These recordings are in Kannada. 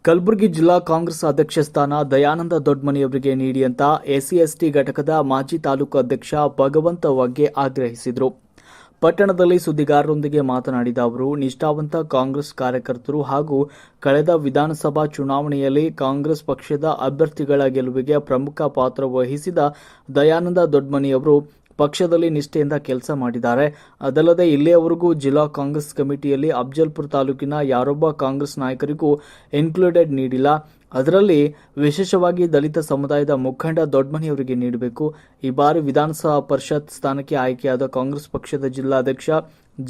ಕಲಬುರಗಿ ಜಿಲ್ಲಾ ಕಾಂಗ್ರೆಸ್ ಅಧ್ಯಕ್ಷ ಸ್ಥಾನ ದಯಾನಂದ ದೊಡ್ಮನಿಯವರಿಗೆ ನೀಡಿ ಅಂತ ಎಸ್ಸಿ/ಎಸ್ಟಿ ಘಟಕದ ಮಾಜಿ ತಾಲೂಕು ಅಧ್ಯಕ್ಷ ಭಗವಂತ ವಗ್ಗೆ ಆಗ್ರಹಿಸಿದರು. ಪಟ್ಟಣದಲ್ಲಿ ಸುದ್ದಿಗಾರರೊಂದಿಗೆ ಮಾತನಾಡಿದ ಅವರು, ನಿಷ್ಠಾವಂತ ಕಾಂಗ್ರೆಸ್ ಕಾರ್ಯಕರ್ತರು ಹಾಗೂ ಕಳೆದ ವಿಧಾನಸಭಾ ಚುನಾವಣೆಯಲ್ಲಿ ಕಾಂಗ್ರೆಸ್ ಪಕ್ಷದ ಅಭ್ಯರ್ಥಿಗಳ ಗೆಲುವಿಗೆ ಪ್ರಮುಖ ಪಾತ್ರ ವಹಿಸಿದ ದಯಾನಂದ ದೊಡ್ಮನಿಯವರು ಪಕ್ಷದಲ್ಲಿ ನಿಷ್ಠೆಯಿಂದ ಕೆಲಸ ಮಾಡಿದ್ದಾರೆ. ಅದಲ್ಲದೆ ಇಲ್ಲಿಯವರೆಗೂ ಜಿಲ್ಲಾ ಕಾಂಗ್ರೆಸ್ ಕಮಿಟಿಯಲ್ಲಿ ಅಫಜಲ್ಪುರ ತಾಲೂಕಿನ ಯಾರೊಬ್ಬ ಕಾಂಗ್ರೆಸ್ ನಾಯಕರಿಗೂ ಇನ್ಕ್ಲೂಡೆಡ್ ನೀಡಿಲ್ಲ. ಅದರಲ್ಲಿ ವಿಶೇಷವಾಗಿ ದಲಿತ ಸಮುದಾಯದ ಮುಖಂಡ ದೊಡ್ಮನಿಯವರಿಗೆ ನೀಡಬೇಕು. ಈ ಬಾರಿ ವಿಧಾನಸಭಾ ಪರಿಷತ್ ಸ್ಥಾನಕ್ಕೆ ಆಯ್ಕೆಯಾದ ಕಾಂಗ್ರೆಸ್ ಪಕ್ಷದ ಜಿಲ್ಲಾಧ್ಯಕ್ಷ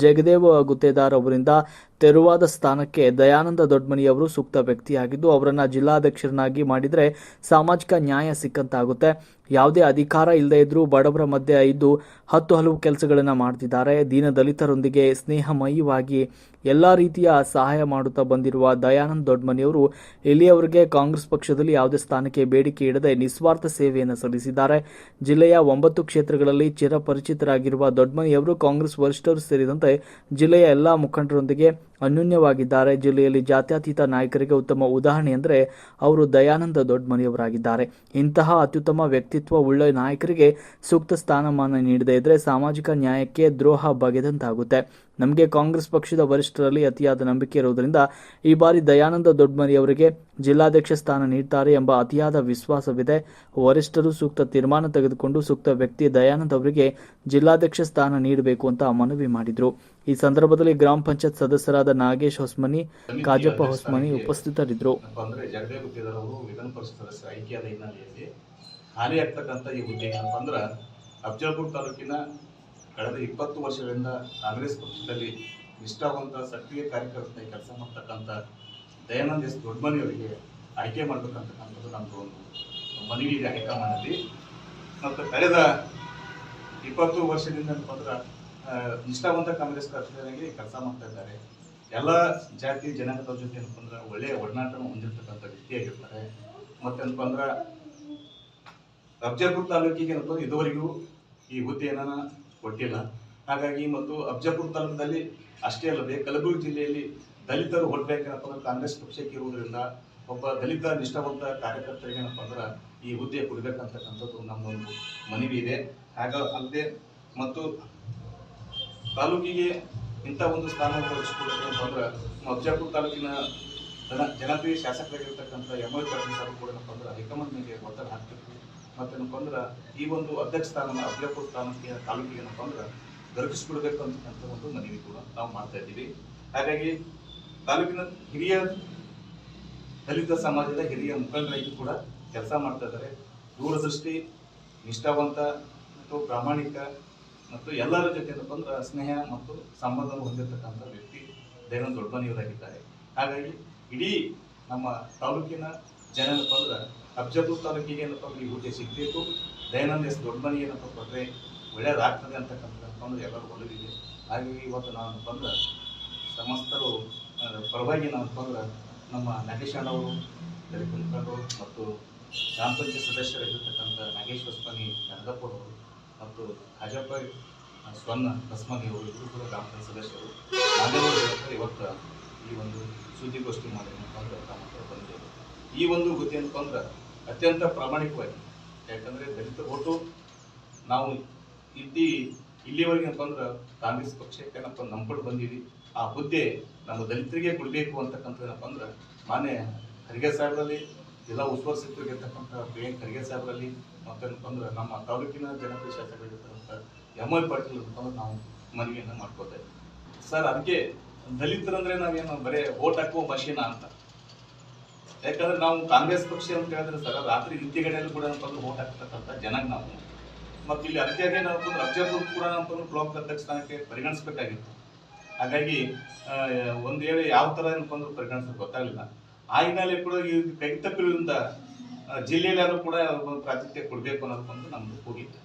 ಜಗದೇವ್ ಗುತ್ತೇದಾರ್ ಅವರಿಂದ ತೆರವಾದ ಸ್ಥಾನಕ್ಕೆ ದಯಾನಂದ ದೊಡ್ಮನಿಯವರು ಸೂಕ್ತ ವ್ಯಕ್ತಿಯಾಗಿದ್ದು, ಅವರನ್ನು ಜಿಲ್ಲಾಧ್ಯಕ್ಷರನ್ನಾಗಿ ಮಾಡಿದರೆ ಸಾಮಾಜಿಕ ನ್ಯಾಯ ಸಿಕ್ಕಂತಾಗುತ್ತೆ. ಯಾವುದೇ ಅಧಿಕಾರ ಇಲ್ಲದೇ ಇದ್ರೂ ಬಡವರ ಮಧ್ಯೆ ಇದ್ದು ಹಲವು ಕೆಲಸಗಳನ್ನು ಮಾಡ್ತಿದ್ದಾರೆ. ದೀನ ದಲಿತರೊಂದಿಗೆ ಸ್ನೇಹಮಯವಾಗಿ ಎಲ್ಲ ರೀತಿಯ ಸಹಾಯ ಮಾಡುತ್ತಾ ಬಂದಿರುವ ದಯಾನಂದ ದೊಡ್ಮನಿಯವರು ಇಲ್ಲಿಯವರೆಗೆ ಕಾಂಗ್ರೆಸ್ ಪಕ್ಷದಲ್ಲಿ ಯಾವುದೇ ಸ್ಥಾನಕ್ಕೆ ಬೇಡಿಕೆ ಇಡದೆ ನಿಸ್ವಾರ್ಥ ಸೇವೆಯನ್ನು ಸಲ್ಲಿಸಿದ್ದಾರೆ. ಜಿಲ್ಲೆಯ 9 ಕ್ಷೇತ್ರಗಳಲ್ಲಿ ಚಿರಪರಿಚಿತರಾಗಿರುವ ದೊಡ್ಮನಿಯವರು ಕಾಂಗ್ರೆಸ್ ವರಿಷ್ಠರು ಸೇರಿದಂತೆ ಜಿಲ್ಲೆಯ ಎಲ್ಲ ಮುಖಂಡರೊಂದಿಗೆ ಅನ್ಯೋನ್ಯವಾಗಿದ್ದಾರೆ. ಜಿಲ್ಲೆಯಲ್ಲಿ ಜಾತ್ಯತೀತ ನಾಯಕರಿಗೆ ಉತ್ತಮ ಉದಾಹರಣೆ ಎಂದರೆ ಅವರು ದಯಾನಂದ ದೊಡ್ಮನಿಯವರಾಗಿದ್ದಾರೆ. ಇಂತಹ ಅತ್ಯುತ್ತಮ ವ್ಯಕ್ತಿತ್ವ ಉಳ್ಳ ನಾಯಕರಿಗೆ ಸೂಕ್ತ ಸ್ಥಾನಮಾನ ನೀಡದೇ ಇದ್ದರೆ ಸಾಮಾಜಿಕ ನ್ಯಾಯಕ್ಕೆ ದ್ರೋಹ ಬಗೆದಂತಾಗುತ್ತೆ. ನಮಗೆ ಕಾಂಗ್ರೆಸ್ ಪಕ್ಷದ ವರಿಷ್ಠರಲ್ಲಿ ಅತಿಯಾದ ನಂಬಿಕೆ ಇರುವುದರಿಂದ ಈ ಬಾರಿ ದಯಾನಂದ ದೊಡ್ಮನಿಯವರಿಗೆ ಜಿಲ್ಲಾಧ್ಯಕ್ಷ ಸ್ಥಾನ ನೀಡುತ್ತಾರೆ ಎಂಬ ಅತಿಯಾದ ವಿಶ್ವಾಸವಿದೆ. ವರಿಷ್ಠರು ಸೂಕ್ತ ತೀರ್ಮಾನ ತೆಗೆದುಕೊಂಡು ಸೂಕ್ತ ವ್ಯಕ್ತಿ ದಯಾನಂದ್ ಅವರಿಗೆ ಜಿಲ್ಲಾಧ್ಯಕ್ಷ ಸ್ಥಾನ ನೀಡಬೇಕು ಅಂತ ಮನವಿ ಮಾಡಿದರು. ಈ ಸಂದರ್ಭದಲ್ಲಿ ಗ್ರಾಮ ಪಂಚಾಯತ್ ಸದಸ್ಯರಾದ ನಾಗೇಶ್ ಹೊಸ್ಮನಿ, ಕಾಜಪ್ಪ ಹೊಸ್ಮನಿ ಉಪಸ್ಥಿತರಿದ್ದರು. ಹಾಲಿ ಆಗ್ತಕ್ಕಂಥ ಈ ಹುದ್ದೆ ಏನಪ್ಪ ಅಂದ್ರೆ ಅಫಜಲ್ಪುರ ತಾಲೂಕಿನ ಕಳೆದ 20 ವರ್ಷಗಳಿಂದ ಕಾಂಗ್ರೆಸ್ ಪಕ್ಷದಲ್ಲಿ ನಿಷ್ಠಾವಂತ ಸಕ್ರಿಯ ಕಾರ್ಯಕರ್ತನಾಗಿ ಕೆಲಸ ಮಾಡ್ತಕ್ಕಂಥ ದಯಾನಂದ ಎಸ್ ದೊಡ್ಮನಿಯವರಿಗೆ ಆಯ್ಕೆ ಮಾಡಬೇಕಂತಕ್ಕಂಥದ್ದು ನಮ್ಮದು ಒಂದು ಮನವಿ ಇದೆ ಹೈಕಮಾಂಡ್ನಲ್ಲಿ. ಮತ್ತು ಕಳೆದ 20 ವರ್ಷದಿಂದ ಅಂದ್ರೆ ನಿಷ್ಠಾವಂತ ಕಾಂಗ್ರೆಸ್ ಕಾರ್ಯಕರ್ತರಾಗಿ ಕೆಲಸ ಮಾಡ್ತಾ ಇದ್ದಾರೆ. ಎಲ್ಲ ಜಾತಿ ಜನಾಂಗದ ಜೊತೆ ಏನಪ್ಪ ಅಂದ್ರೆ ಒಳ್ಳೆಯ ಒಡನಾಟವನ್ನು ಹೊಂದಿರತಕ್ಕಂಥ ವ್ಯಕ್ತಿಯಾಗಿರ್ತಾರೆ. ಮತ್ತೇನಪ್ಪ ಅಂದ್ರೆ ಅಫಜಲ್ಪುರ ತಾಲೂಕಿಗೆ ಏನಪ್ಪ ಇದುವರೆಗೂ ಈ ಹುದ್ದೆಯನ್ನು ಕೊಟ್ಟಿಲ್ಲ. ಹಾಗಾಗಿ ಮತ್ತು ಅಫಜಲ್ಪುರ ತಾಲೂಕಿನಲ್ಲಿ ಅಷ್ಟೇ ಅಲ್ಲದೆ ಕಲಬುರಗಿ ಜಿಲ್ಲೆಯಲ್ಲಿ ದಲಿತರು ಹೊರಬೇಕೇನಪ್ಪ ಅಂದ್ರೆ ಕಾಂಗ್ರೆಸ್ ಪಕ್ಷಕ್ಕೆ ಇರುವುದರಿಂದ ಒಬ್ಬ ದಲಿತ ನಿಷ್ಠಾವಂತ ಕಾರ್ಯಕರ್ತರಿಗೆ ಏನಪ್ಪ ಅಂದ್ರೆ ಈ ಹುದ್ದೆ ಕೊಡಬೇಕಂತಕ್ಕಂಥದ್ದು ನಮ್ಮೊಂದು ಮನವಿ ಇದೆ. ಅಲ್ಲದೆ ಮತ್ತು ತಾಲೂಕಿಗೆ ಇಂಥ ಒಂದು ಸ್ಥಾನ ಕಲ್ಪಿಸಿಕೊಡಬೇಕಂತ ಅಂದ್ರೆ ಅಫಜಲ್ಪುರ ತಾಲೂಕಿನ ಜನಪ್ರಿಯ ಶಾಸಕರಾಗಿರ್ತಕ್ಕಂಥ ಎಂ.ವೈ. ಪಾಟೀಲ್ ಸಾಹೇಬ್ ಕೂಡ ಏನಪ್ಪ ಅಂದ್ರೆ ಹೈಕಮಾಂಡ್ ಮೇಲೆ ಒತ್ತಡ ಹಾಕ್ತಿರ್ತೀವಿ. ಮತ್ತೇನಪ್ಪ ಅಂದ್ರೆ ಈ ಒಂದು ಅಧ್ಯಕ್ಷ ಸ್ಥಾನ ಅಫಜಲ್ಪುರ ಸ್ಥಾನಕ್ಕೆ ತಾಲೂಕಿಗೆ ಏನಪ್ಪ ಅಂದ್ರೆ ದೊರಕಿಸ್ಕೊಡ್ಬೇಕು ಅಂತಕ್ಕಂಥ ಒಂದು ಮನವಿ ಕೂಡ ನಾವು ಮಾಡ್ತಾ ಇದ್ದೀವಿ. ಹಾಗಾಗಿ ತಾಲೂಕಿನ ಹಿರಿಯ ದಲಿತ ಸಮಾಜದ ಹಿರಿಯ ಮುಖಂಡರಾಗಿ ಕೂಡ ಕೆಲಸ ಮಾಡ್ತಾ ಇದ್ದಾರೆ. ದೂರದೃಷ್ಟಿ, ನಿಷ್ಠಾವಂತ ಮತ್ತು ಪ್ರಾಮಾಣಿಕ ಮತ್ತು ಎಲ್ಲರ ಜೊತೆ ಏನಪ್ಪ ಅಂದ್ರೆ ಸ್ನೇಹ ಮತ್ತು ಸಂಬಂಧವನ್ನು ಹೊಂದಿರತಕ್ಕಂಥ ವ್ಯಕ್ತಿ ದಯಾನಂದ ದೊಡ್ಮನಿಯವರಾಗಿದ್ದಾರೆ. ಹಾಗಾಗಿ ಇಡೀ ನಮ್ಮ ತಾಲೂಕಿನ ಜನ ಏನಪ್ಪ ಅಂದ್ರೆ ಅಫಜಲ್ಪುರ ತಾಲೂಕಿಗೆ ಏನಪ್ಪ ಈ ಹುದ್ದೆ ಸಿಗಬೇಕು, ದಯಾನಂದ ಎಸ್ ದೊಡ್ಮನಿ ಏನಪ್ಪ ಕೊಟ್ಟರೆ ಒಳ್ಳೆಯದಾಗ್ತದೆ ಅಂತಕ್ಕಂಥ ಅಂದ್ರೆ ಎಲ್ಲರೂ ಒಳ್ಳೆದಿದೆ. ಹಾಗಾಗಿ ಇವತ್ತು ನಾವೇನಪ್ಪ ಅಂದ್ರೆ ಸಮಸ್ತರು ಪರವಾಗಿ ನಾವೇನಪ್ಪ ಅಂದ್ರೆ ನಮ್ಮ ನಾಗೇಶ್ ಅಣ್ಣವರು, ದಲಿತ ಮುಖಂಡರು ಮತ್ತು ಗ್ರಾಮ ಪಂಚಾಯತ್ ಸದಸ್ಯರಾಗಿರ್ತಕ್ಕಂಥ ನಾಗೇಶ್ ಹೊಸ್ಮನಿ ಗಂಗಪ್ಪರವರು ಮತ್ತು ಕಾಜಪ್ಪ ಸ್ವರ್ಣ ಹೊಸ್ಮನಿ ಅವರು ಇಬ್ಬರು ಕೂಡ ಗ್ರಾಮ ಪಂಚಾಯತ್ ಸದಸ್ಯರು ನಾಗೇಶ್ವರ ಇವತ್ತು ಈ ಒಂದು ಸುದ್ದಿಗೋಷ್ಠಿ ಮಾಡಿ ಏನಪ್ಪ ಅಂದ್ರೆ ತಮ್ಮ ಬಂದಿದ್ದೇವೆ. ಈ ಒಂದು ಹುದ್ದೆ ಏನಪ್ಪ ಅಂದ್ರೆ ಅತ್ಯಂತ ಪ್ರಾಮಾಣಿಕವಾಗಿ, ಯಾಕಂದರೆ ದಲಿತ ಓಟು ನಾವು ಇಲ್ಲಿವರೆಗೆ ಏನಪ್ಪ ಅಂದ್ರೆ ಕಾಂಗ್ರೆಸ್ ಪಕ್ಷಕ್ಕೆ ಏನಪ್ಪ ನಂಬ್ಕೊಂಡು ಬಂದೀವಿ. ಆ ಹುದ್ದೆ ನಮ್ಮ ದಲಿತರಿಗೆ ಕೊಡಬೇಕು ಅಂತಕ್ಕಂಥದ್ದು ಏನಪ್ಪ ಅಂದ್ರೆ ಮಾನ್ಯ ಖರ್ಗೆ ಸಾಹೇಬರಲ್ಲಿ, ಜಿಲ್ಲಾ ಉಸ್ತುವಾರಿ ಸಚಿವರಿಗಿರ್ತಕ್ಕಂಥ ಪ್ರಿಯಾಂಕ್ ಖರ್ಗೆ ಸಾಹೇಬರಲ್ಲಿ, ಮತ್ತೇನಪ್ಪ ಅಂದ್ರೆ ನಮ್ಮ ತಾಲೂಕಿನ ಜನಪ್ರಿಯ ಶಾಸಕರಾಗಿರ್ತಕ್ಕಂಥ ಎಂ.ವೈ. ಪಾಟೀಲ್ ಅಂತಂದ್ರೆ ನಾವು ಮನವಿಯನ್ನು ಮಾಡ್ಕೋತಾ ಇದ್ದೀವಿ. ಸರ್, ಅದಕ್ಕೆ ದಲಿತರಂದ್ರೆ ನಾವೇನು ಬರೀ ಓಟ್ ಹಾಕುವ ಮಷೀನ ಅಂತ. ಯಾಕಂದ್ರೆ ನಾವು ಕಾಂಗ್ರೆಸ್ ಪಕ್ಷ ಅಂತ ಹೇಳಿದ್ರೆ ಸರ್, ರಾತ್ರಿ ನಿದ್ದೆಗಡೆಯಲ್ಲಿ ಕೂಡ ಏನಪ್ಪ ಅಂದ್ರೆ ಓಟ್ ಹಾಕ್ತಕ್ಕಂಥ ಜನಕ್ಕೆ ನಾವು ಮತ್ತು ಇಲ್ಲಿ ಅದಕ್ಕಾಗಿ ನಾವು ಅಫಜಲ್ಪುರ ಕೂಡ ನಾವು ಬ್ಲಾಕ್ ಅಧ್ಯಕ್ಷ ಸ್ಥಾನಕ್ಕೆ ಪರಿಗಣಿಸಬೇಕಾಗಿತ್ತು. ಹಾಗಾಗಿ ಒಂದು ವೇಳೆ ಯಾವ ಥರ ಏನಪ್ಪ ಅಂದ್ರೆ ಪರಿಗಣಿಸೋದು ಗೊತ್ತಾಗಲಿಲ್ಲ. ಆ ಹಿನ್ನೆಲೆ ಕೂಡ ಈ ಕೈ ತಪ್ಪಿರೋದ್ರಿಂದ ಜಿಲ್ಲೆಯಲ್ಲಿ ಯಾರು ಕೂಡ ಪ್ರಾತಿನಿಧ್ಯ ಕೊಡಬೇಕು ಅನ್ನೋದಕ್ಕೊಂದು ನಮ್ಮದು ಹೋಗಿತ್ತು.